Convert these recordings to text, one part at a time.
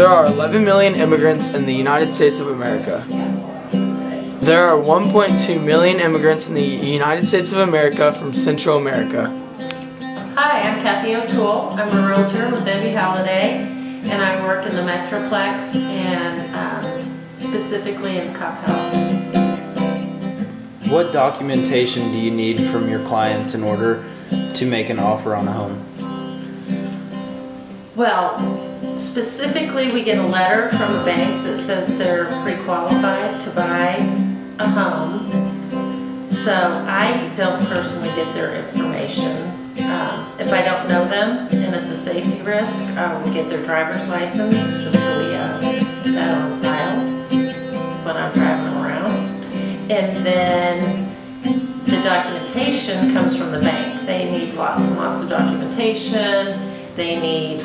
There are 11 million immigrants in the United States of America. There are 1.2 million immigrants in the United States of America from Central America. Hi, I'm Kathy O'Toole. I'm a realtor with Envy Holiday, and I work in the Metroplex and specifically in Coppell. What documentation do you need from your clients in order to make an offer on a home? Well, specifically we get a letter from a bank that says they're pre-qualified to buy a home. So I don't personally get their information. If I don't know them and it's a safety risk, I will get their driver's license just so we have that on file when I'm driving them around. And then the documentation comes from the bank. They need lots and lots of documentation. They need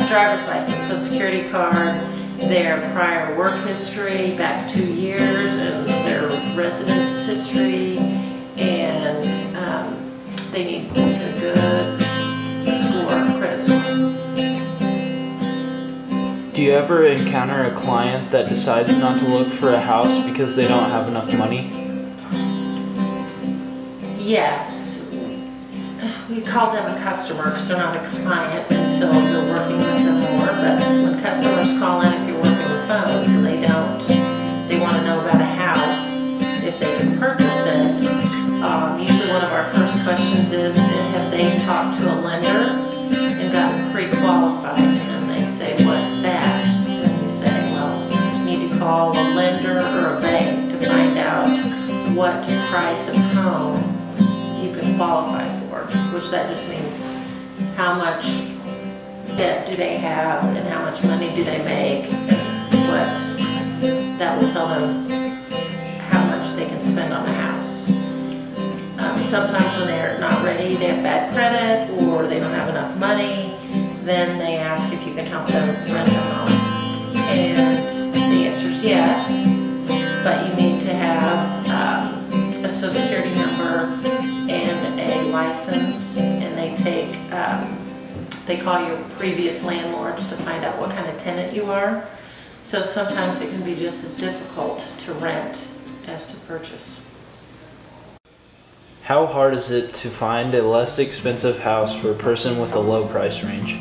driver's license, social security card, their prior work history back 2 years, and their residence history, and they need a good credit score. Do you ever encounter a client that decides not to look for a house because they don't have enough money? Yes. We call them a customer because they're not a client until you're working with them more, but when customers call in, if you're working with phones and they want to know about a house, if they can purchase it, usually one of our first questions is, have they talked to a lender and gotten pre-qualified? And they say, what's that? And you say, well, you need to call a lender or a bank to find out what price of home you can qualify for, which that just means how much debt do they have and how much money do they make, and what that will tell them how much they can spend on the house. Sometimes when they're not ready, they have bad credit or they don't have enough money, then they ask if you can help them rent a home. And the answer is yes, but you need to have a social security number and a license, and they call your previous landlords to find out what kind of tenant you are. So sometimes it can be just as difficult to rent as to purchase. How hard is it to find a less expensive house for a person with a low price range?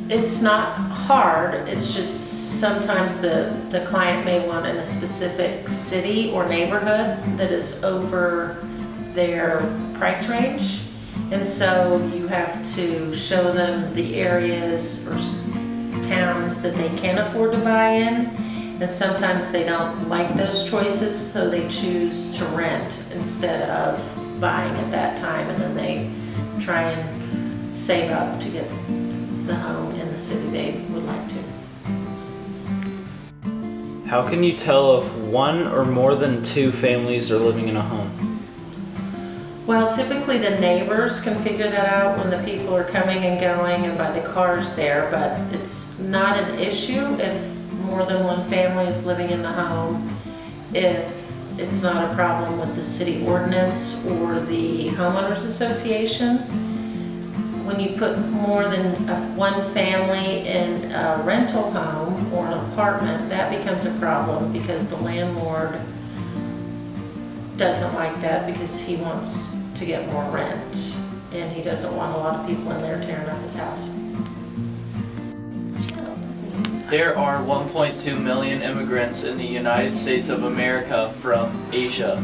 It's not hard, it's just sometimes the client may want in a specific city or neighborhood that is over their price range, and so you have to show them the areas or towns that they can afford to buy in, and sometimes they don't like those choices, so they choose to rent instead of buying at that time, and then they try and save up to get the home in the city they would like to. How can you tell if one or more than two families are living in a home? Well, typically the neighbors can figure that out when the people are coming and going and by the cars there, but it's not an issue if more than one family is living in the home, if it's not a problem with the city ordinance or the homeowners association. When you put more than one family in a rental home or an apartment, that becomes a problem because the landlord doesn't like that because he wants to get more rent and he doesn't want a lot of people in there tearing up his house. There are 1.2 million immigrants in the United States of America from Asia.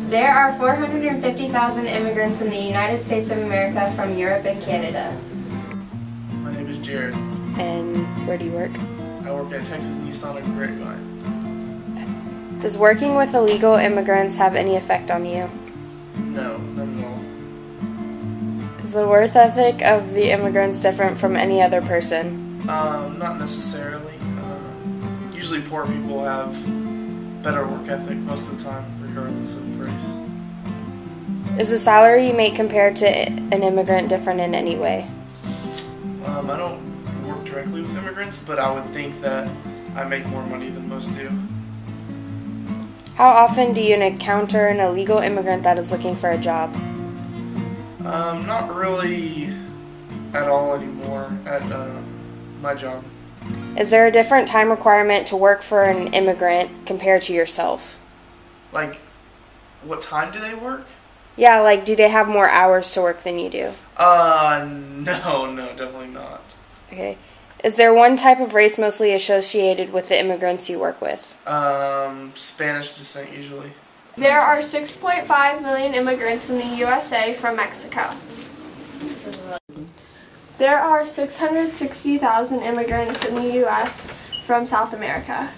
There are 450,000 immigrants in the United States of America from Europe and Canada. My name is Jared. And where do you work? I work at Texas Nissan of Grapevine. Does working with illegal immigrants have any effect on you? No, none at all. Is the work ethic of the immigrants different from any other person? Not necessarily. Usually poor people have better work ethic most of the time, regardless of race. Is the salary you make compared to an immigrant different in any way? I don't work directly with immigrants, but I would think that I make more money than most do. How often do you encounter an illegal immigrant that is looking for a job? Not really at all anymore at my job. Is there a different time requirement to work for an immigrant compared to yourself? Like, what time do they work? Yeah, like, do they have more hours to work than you do? No, definitely not. Okay. Is there one type of race mostly associated with the immigrants you work with? Spanish descent usually. There are 6.5 million immigrants in the USA from Mexico. There are 660,000 immigrants in the U.S. from South America.